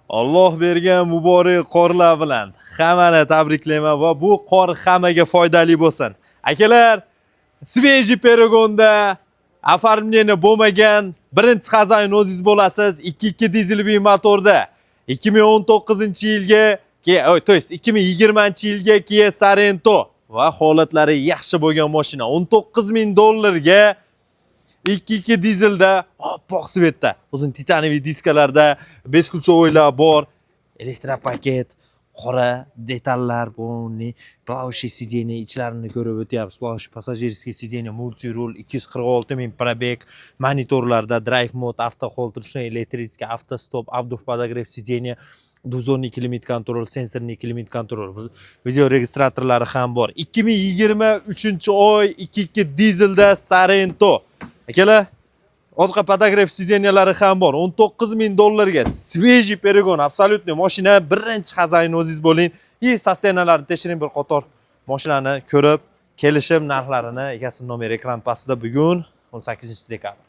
Alloh bergan muborak qorlar bilan hammani tabriklayman va bu qor hammaga foydali bo'lsin. Akalar, Sveji Peregonda оформление bo'lmagan birinchi xazoyin o'zingiz bo'lasiz. 2.2 dizelli motorda 2019-yilga, to есть 2020-yilga Kia Sorento va holatlari yaxshi bo'lgan mashina $19,000 ga 2.2 dizelda oppoq svetda, uzun titaniviy diskalarda 5 ключевойlar bor, elektropaket, qora detallar, buni plavshi sideniya ichlarini ko'rib o'tyapsiz. Plavshi passajirskiy sideniya, multirul, 246,000 probeg, monitorlarda drive mode, avto hold, ручной электрический, авто стоп, обдув, подогрев сиденья, duzonli klimat kontrol, sensorli klimat kontrol, video registratorlari ham bor. 2023-oy 2.2 dizelda Sorento. Akalar, orqa podogrev sideniyalari ham bor. $19,000 ga Sveji Peregon absolyutniy mashina, birinchi xazoyin o'zingiz bo'ling. Sostenalarini tekshiring, bir qator mashinani ko'rib, kelishim narxlarini egasi nomer ekran pastida. Bugun 18-dekabr.